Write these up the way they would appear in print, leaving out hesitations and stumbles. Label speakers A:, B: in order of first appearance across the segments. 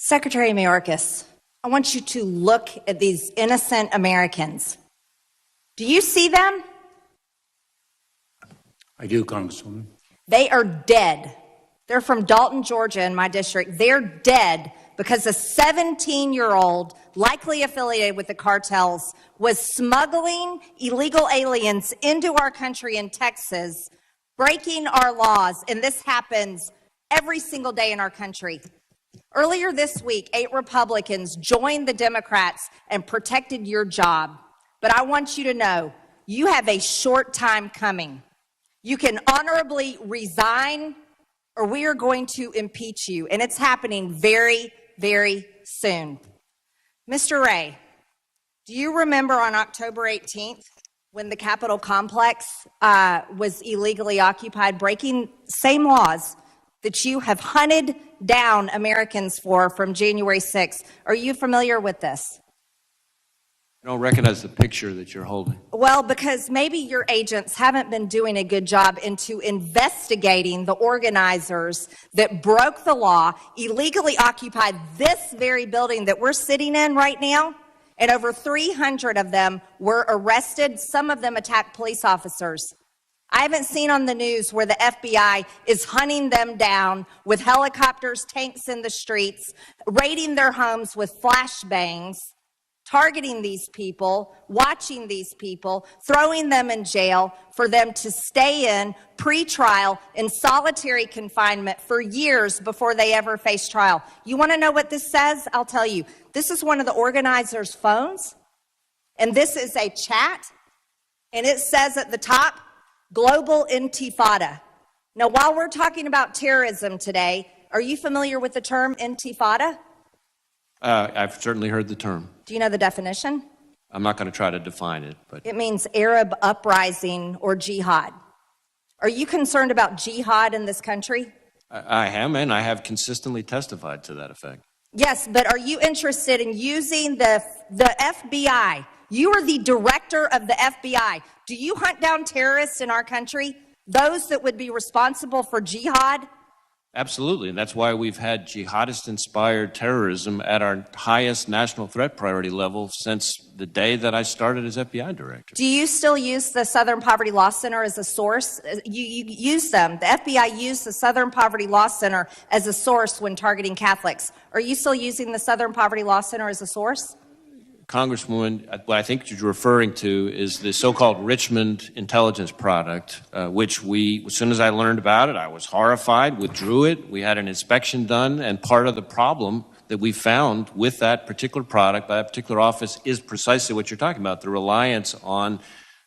A: Secretary Mayorkas, I want you to look at these innocent Americans. Do you see them?
B: I do, Congresswoman.
A: They are dead. They're from Dalton, Georgia, in my district. They're dead because a 17-year-old, likely affiliated with the cartels, was smuggling illegal aliens into our country in Texas, breaking our laws, and this happens every single day in our country. Earlier this week, 8 Republicans joined the Democrats and protected your job. But I want you to know, you have a short time coming. You can honorably resign, or we are going to impeach you, and it's happening very, very soon. Mr. Ray, do you remember on October 18th when the Capitol complex was illegally occupied, breaking same laws that you have hunted down Americans for from January 6th? Are you familiar with this?
C: I don't recognize the picture that you're holding.
A: Well, because maybe your agents haven't been doing a good job into investigating the organizers that broke the law, illegally occupied this very building that we're sitting in right now, and over 300 of them were arrested. Some of them attacked police officers. I haven't seen on the news where the FBI is hunting them down with helicopters, tanks in the streets, raiding their homes with flashbangs, targeting these people, watching these people, throwing them in jail for them to stay in pre-trial in solitary confinement for years before they ever face trial. You want to know what this says? I'll tell you. This is one of the organizers' phones, and this is a chat, and it says at the top, Global Intifada. Now, while we're talking about terrorism today, are you familiar with the term Intifada?
C: I've certainly heard the term.
A: Do you know the definition?
C: I'm not going to try to define it, but
A: It means Arab uprising or jihad. Are you concerned about jihad in this country?
C: I am, and I have consistently testified to that effect.
A: Yes, but are you interested in using the FBI? You are the director of the FBI. Do you hunt down terrorists in our country? Those that would be responsible for jihad?
C: Absolutely, and that's why we've had jihadist-inspired terrorism at our highest national threat priority level since the day that I started as FBI director.
A: Do you still use the Southern Poverty Law Center as a source? You use them. The FBI used the Southern Poverty Law Center as a source when targeting Catholics. Are you still using the Southern Poverty Law Center as a source?
C: Congresswoman, what I think you're referring to is the so-called Richmond intelligence product, which as soon as I learned about it, I was horrified, withdrew it. We had an inspection done, and part of the problem that we found with that particular product by that particular office is precisely what you're talking about, the reliance on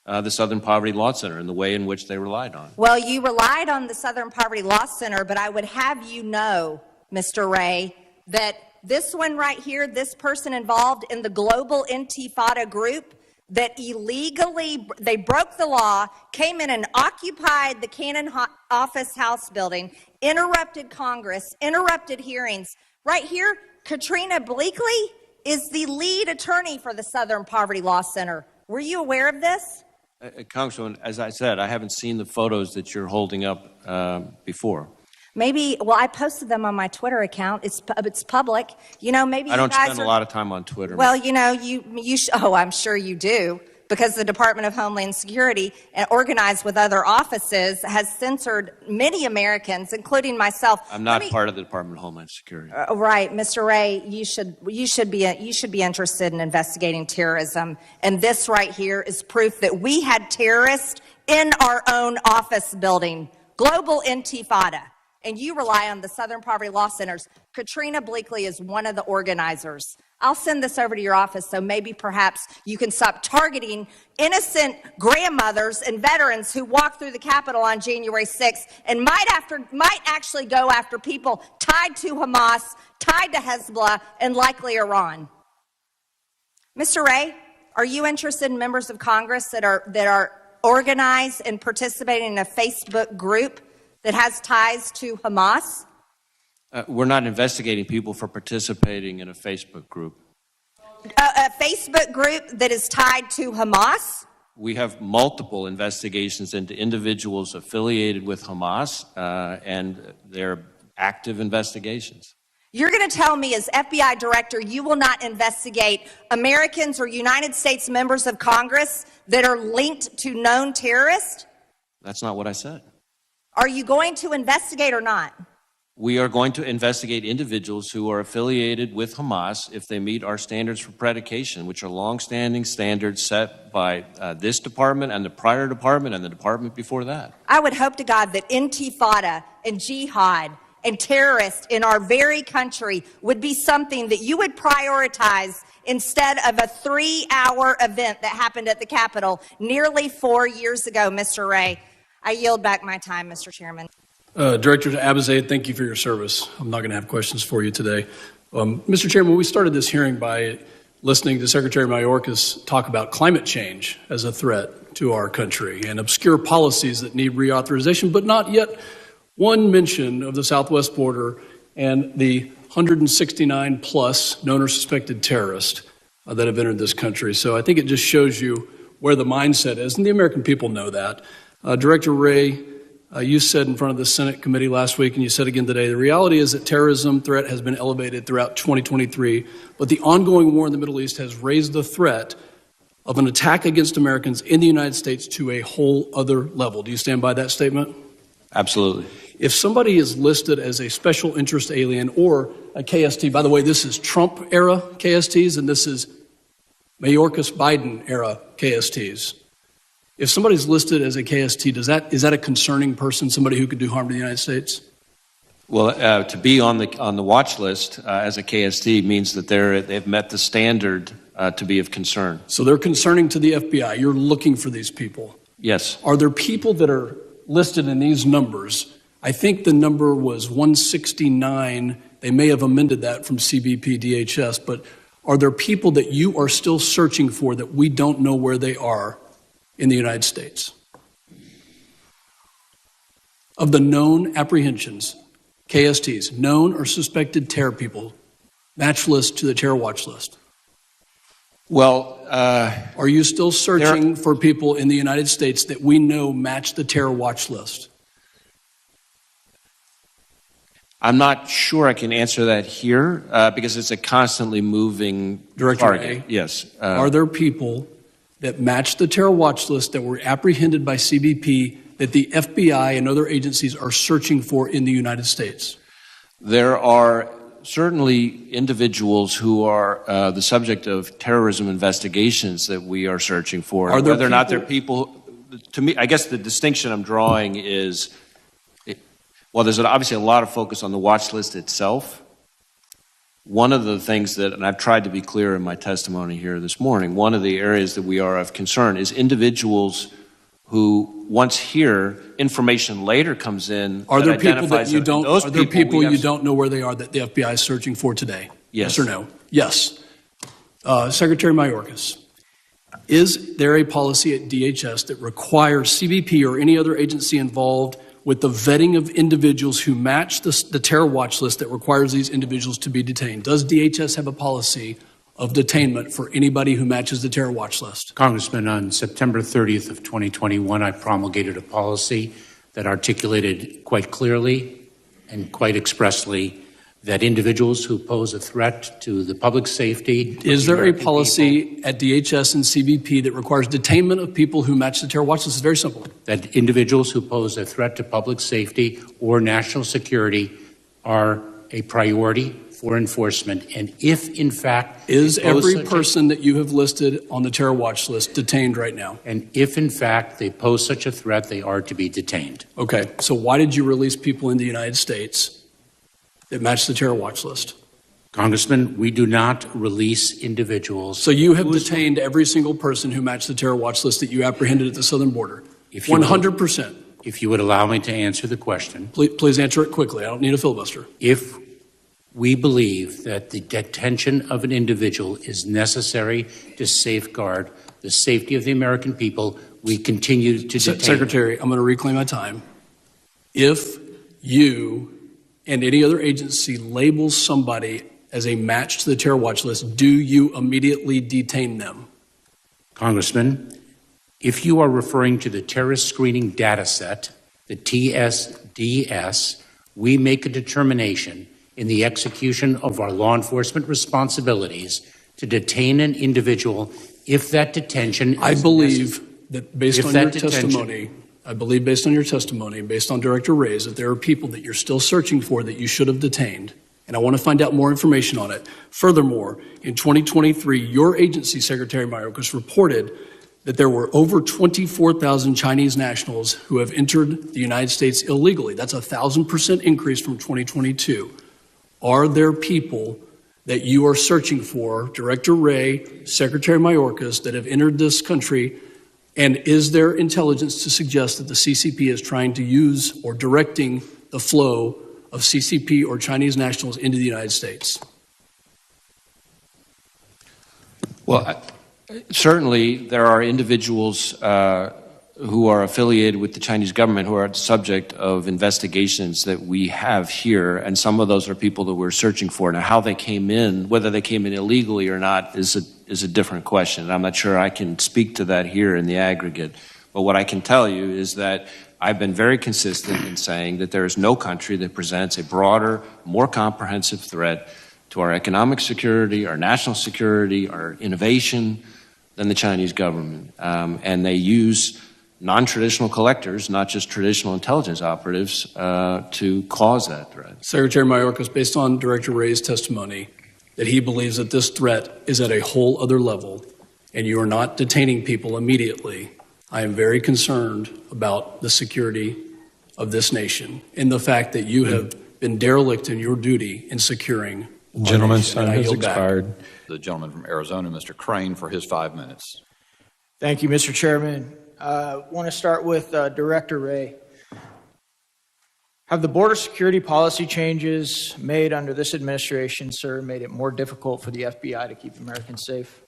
C: the Southern Poverty Law Center and the way in which they relied on it.
A: Well, you relied on the Southern Poverty Law Center, but I would have you know, Mr. Ray, that this one right here, this person involved in the Global Intifada group that illegally, they broke the law, came in and occupied the Cannon Office House building, interrupted Congress, interrupted hearings. Right here, Katrina Bleakley is the lead attorney for the Southern Poverty Law Center. Were you aware of this?
C: Congresswoman, as I said, I haven't seen the photos that you're holding up before.
A: Maybe, well, I posted them on my Twitter account. It's public. You know, maybe
C: I don't
A: you guys
C: spend a lot of time on Twitter.
A: Well, you know, oh, I'm sure you do, because the Department of Homeland Security, organized with other offices, has censored many Americans, including myself.
C: I'm not part of the Department of Homeland Security.
A: Right, Mr. Ray, you should be interested in investigating terrorism, and this right here is proof that we had terrorists in our own office building. Global Intifada. And you rely on the Southern Poverty Law Centers. Katrina Bleakley is one of the organizers. I'll send this over to your office so maybe perhaps you can stop targeting innocent grandmothers and veterans who walked through the Capitol on January 6th and might actually go after people tied to Hamas, tied to Hezbollah, and likely Iran. Mr. Ray, are you interested in members of Congress that are organized and participating in a Facebook group that has ties to Hamas?
C: We're not investigating people for participating in a Facebook group.
A: A Facebook group that is tied to Hamas?
C: We have multiple investigations into individuals affiliated with Hamas, and they're active investigations.
A: You're going to tell me as FBI director you will not investigate Americans or United States members of Congress that are linked to known terrorists?
C: That's not what I said.
A: Are you going to investigate or not?
C: We are going to investigate individuals who are affiliated with Hamas if they meet our standards for predication, which are longstanding standards set by this department and the prior department and the department before that.
A: I would hope to God that intifada and jihad and terrorists in our very country would be something that you would prioritize instead of a 3-hour event that happened at the Capitol nearly 4 years ago, Mr. Ray. I yield back my time, Mr. Chairman.
B: Director Abizaid, thank you for your service. I'm not going to have questions for you today. Mr. Chairman, we started this hearing by listening to Secretary Mayorkas talk about climate change as a threat to our country and obscure policies that need reauthorization, but not yet one mention of the southwest border and the 169 plus known or suspected terrorists that have entered this country. So I think it just shows you where the mindset is, and the American people know that. Director Ray, you said in front of the Senate committee last week, and you said again today, the reality is that terrorism threat has been elevated throughout 2023, but the ongoing war in the Middle East has raised the threat of an attack against Americans in the United States to a whole other level. Do you stand by that statement?
C: Absolutely.
B: If somebody is listed as a special interest alien or a KST, by the way, this is Trump-era KSTs, and this is Mayorkas-Biden-era KSTs. If somebody's listed as a KST, is that a concerning person, somebody who could do harm to the United States?
C: Well, to be on the watch list as a KST means that they've met the standard to be of concern.
B: So they're concerning to the FBI. You're looking for these people.
C: Yes.
B: Are there people that are listed in these numbers? I think the number was 169. They may have amended that from CBP DHS, but are there people that you are still searching for that we don't know where they are in the United States? Of the known apprehensions, KSTs, known or suspected terror people, match list to the terror watch list.
C: Well,
B: are you still searching for people in the United States that we know match the terror watch list?
C: I'm not sure I can answer that here because it's a constantly moving target. Yes.
B: Are there people that match the terror watch list that were apprehended by CBP that the FBI and other agencies are searching for in the United States?
C: There are certainly individuals who are the subject of terrorism investigations that we are searching for.
B: Are there
C: whether or not they're people, to me, I guess the distinction I'm drawing is, well, there's obviously a lot of focus on the watch list itself. One of the things that, and I've tried to be clear in my testimony here this morning, one of the areas that we are of concern is individuals who, once here, information later comes in.
B: Are there people that you don't? Are there people you don't know where they are that the FBI is searching for today?
C: Yes.
B: Yes or no? Yes. Secretary Mayorkas, is there a policy at DHS that requires CBP or any other agency involved with the vetting of individuals who match the terror watch list that requires these individuals to be detained? Does DHS have a policy of detainment for anybody who matches the terror watch list?
D: Congressman, on September 30th of 2021, I promulgated a policy that articulated quite clearly and quite expressly that individuals who pose a threat to the public safety.
B: Is there a policy at DHS and CBP that requires detainment of people who match the terror watch list? It's very simple.
D: That individuals who pose a threat to public safety or national security are a priority for enforcement. And if, in fact,
B: is every person that you have listed on the terror watch list detained right now?
D: And if, in fact, they pose such a threat, they are to be detained.
B: Okay. So why did you release people in the United States that match the terror watch list?
D: Congressman, we do not release individuals.
B: So you have detained every single person who matched the terror watch list that you apprehended at the southern border? 100%.
D: If you would allow me to answer the question.
B: Please answer it quickly. I don't need a filibuster.
D: If we believe that the detention of an individual is necessary to safeguard the safety of the American people, we continue to detain.
B: Secretary, I'm going to reclaim my time. If you and any other agency labels somebody as a match to the terror watch list, do you immediately detain them?
D: Congressman, if you are referring to the terrorist screening data set, the TSDS, we make a determination in the execution of our law enforcement responsibilities to detain an individual if that detention
B: I
D: is
B: believe that based
D: if
B: on
D: that
B: your
D: detention-
B: testimony, I believe based on your testimony and based on Director Ray's, that there are people that you're still searching for that you should have detained. And I want to find out more information on it. Furthermore, in 2023, your agency, Secretary Mayorkas, reported that there were over 24,000 Chinese nationals who have entered the United States illegally. That's a 1,000% increase from 2022. Are there people that you are searching for, Director Ray, Secretary Mayorkas, that have entered this country? And is there intelligence to suggest that the CCP is trying to use or directing the flow of CCP or Chinese nationals into the United States?
C: Well, certainly there are individuals who are affiliated with the Chinese government who are the subject of investigations that we have here, and some of those are people that we're searching for. Now, how they came in, whether they came in illegally or not, is a different question. I'm not sure I can speak to that here in the aggregate. But what I can tell you is that I've been very consistent in saying that there is no country that presents a broader, more comprehensive threat to our economic security, our national security, our innovation than the Chinese government. And they use non-traditional collectors, not just traditional intelligence operatives, to cause that threat.
B: Secretary Mayorkas, based on Director Ray's testimony, that he believes that this threat is at a whole other level and you are not detaining people immediately, I am very concerned about the security of this nation and the fact that you have been derelict in your duty in securing.
E: Gentleman's time has expired.
F: The gentleman from Arizona, Mr. Crane, for his 5 minutes.
G: Thank you, Mr. Chairman. I want to start with Director Ray. Have the border security policy changes made under this administration, sir, made it more difficult for the FBI to keep Americans safe?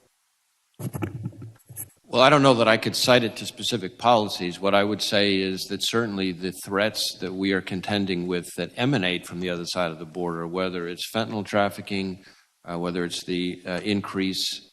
C: Well, I don't know that I could cite it to specific policies. What I would say is that certainly the threats that we are contending with that emanate from the other side of the border, whether it's fentanyl trafficking, whether it's the increase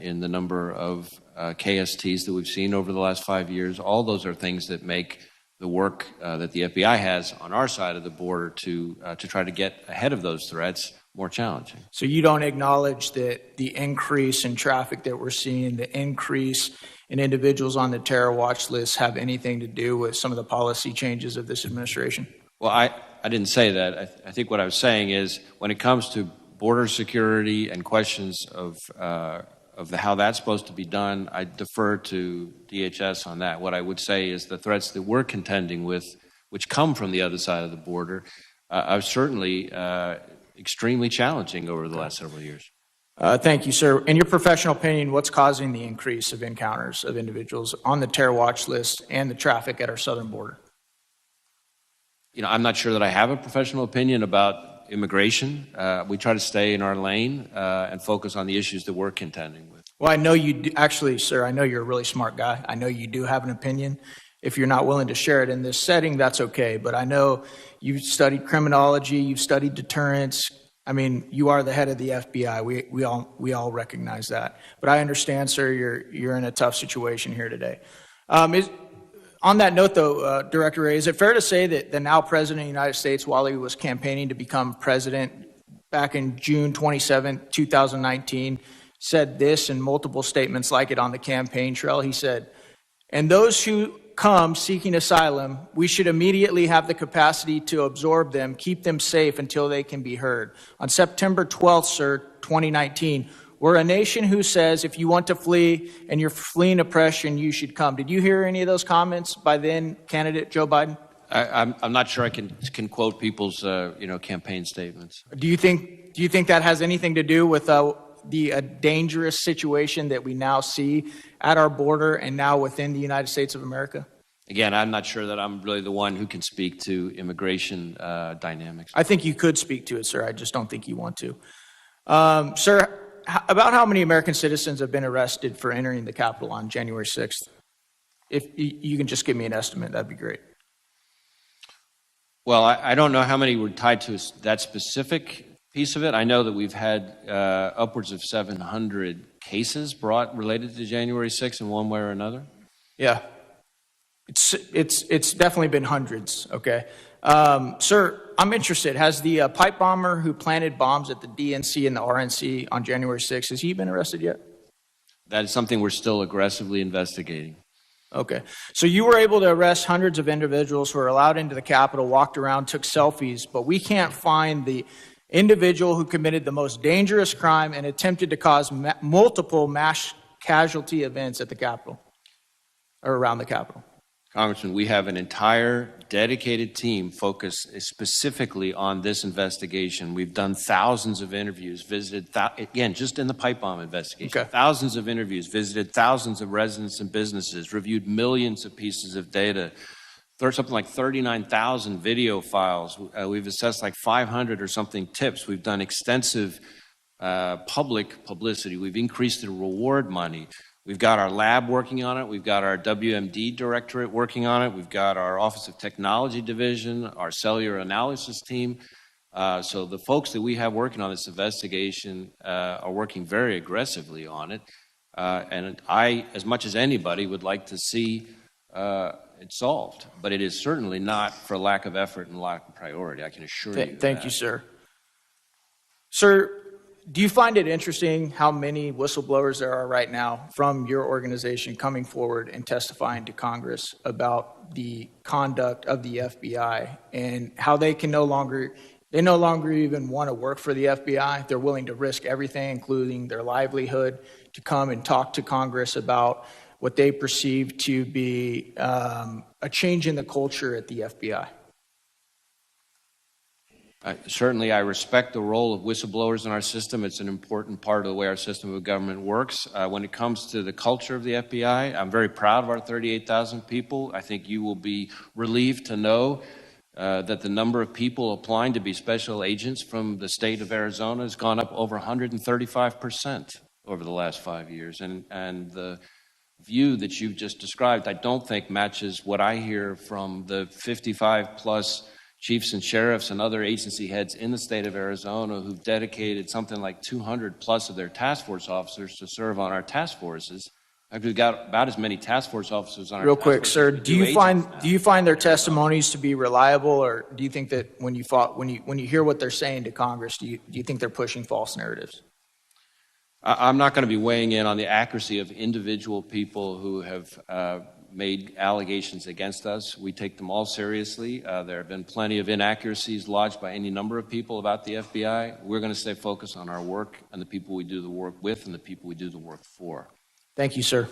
C: in the number of KSTs that we've seen over the last 5 years, all those are things that make the work that the FBI has on our side of the border to try to get ahead of those threats more challenging.
G: So you don't acknowledge that the increase in traffic that we're seeing, the increase in individuals on the terror watch list have anything to do with some of the policy changes of this administration?
C: Well, I didn't say that. I think what I was saying is when it comes to border security and questions of how that's supposed to be done, I defer to DHS on that. What I would say is the threats that we're contending with, which come from the other side of the border, are certainly extremely challenging over the last several years.
G: Thank you, sir. In your professional opinion, what's causing the increase of encounters of individuals on the terror watch list and the traffic at our southern border?
C: You know, I'm not sure that I have a professional opinion about immigration. We try to stay in our lane and focus on the issues that we're contending with.
G: Well, I know you do, actually, sir, I know you're a really smart guy. I know you do have an opinion. If you're not willing to share it in this setting, that's okay. But I know you've studied criminology, you've studied deterrence. I mean, you are the head of the FBI. We all recognize that. But I understand, sir, you're in a tough situation here today. On that note, though, Director Ray, is it fair to say that the now President of the United States, while he was campaigning to become president back in June 27, 2019, said this in multiple statements like it on the campaign trail? He said, "And those who come seeking asylum, we should immediately have the capacity to absorb them, keep them safe until they can be heard." On September 12th, sir, 2019, we're a nation who says if you want to flee and you're fleeing oppression, you should come. Did you hear any of those comments by then candidate Joe Biden?
C: I'm not sure I can quote people's campaign statements.
G: Do you think that has anything to do with the dangerous situation that we now see at our border and now within the United States of America?
C: Again, I'm not sure that I'm really the one who can speak to immigration dynamics.
G: I think you could speak to it, sir. I just don't think you want to. Sir, about how many American citizens have been arrested for entering the Capitol on January 6th? If you can just give me an estimate, that'd be great.
C: Well, I don't know how many were tied to that specific piece of it. I know that we've had upwards of 700 cases brought related to January 6th in one way or another.
G: Yeah, it's definitely been hundreds. Okay, Sir, I'm interested. Has the pipe bomber who planted bombs at the DNC and the RNC on January 6th, has he been arrested yet?
C: That is something we're still aggressively investigating.
G: Okay. So you were able to arrest hundreds of individuals who were allowed into the Capitol, walked around, took selfies, but we can't find the individual who committed the most dangerous crime and attempted to cause multiple mass casualty events at the Capitol, or around the Capitol.
C: Congressman, we have an entire dedicated team focused specifically on this investigation. We've done thousands of interviews, visited, again, just in the pipe bomb investigation,
G: Okay.
C: thousands of interviews, visited thousands of residents and businesses, reviewed millions of pieces of data, something like 39,000 video files. We've assessed like 500 or something tips. We've done extensive public publicity. We've increased the reward money. We've got our lab working on it. We've got our WMD directorate working on it. We've got our Office of Technology Division, our cellular analysis team. So the folks that we have working on this investigation are working very aggressively on it. And I, as much as anybody, would like to see it solved. But it is certainly not for lack of effort and lack of priority, I can assure you.
G: Thank you, sir. Sir, do you find it interesting how many whistleblowers there are right now from your organization coming forward and testifying to Congress about the conduct of the FBI and how they no longer even want to work for the FBI? They're willing to risk everything, including their livelihood, to come and talk to Congress about what they perceive to be a change in the culture at the FBI.
C: Certainly, I respect the role of whistleblowers in our system. It's an important part of the way our system of government works. When it comes to the culture of the FBI, I'm very proud of our 38,000 people. I think you will be relieved to know that the number of people applying to be special agents from the state of Arizona has gone up over 135% over the last 5 years. And the view that you've just described, I don't think matches what I hear from the 55-plus chiefs and sheriffs and other agency heads in the state of Arizona who've dedicated something like 200-plus of their task force officers to serve on our task forces. We've got about as many task force officers on our task forces.
G: Real quick, sir, do you find their testimonies to be reliable, or do you think that when you hear what they're saying to Congress, do you think they're pushing false narratives?
C: I'm not going to be weighing in on the accuracy of individual people who have made allegations against us. We take them all seriously. There have been plenty of inaccuracies lodged by any number of people about the FBI. We're going to stay focused on our work and the people we do the work with and the people we do the work for.
G: Thank you, sir.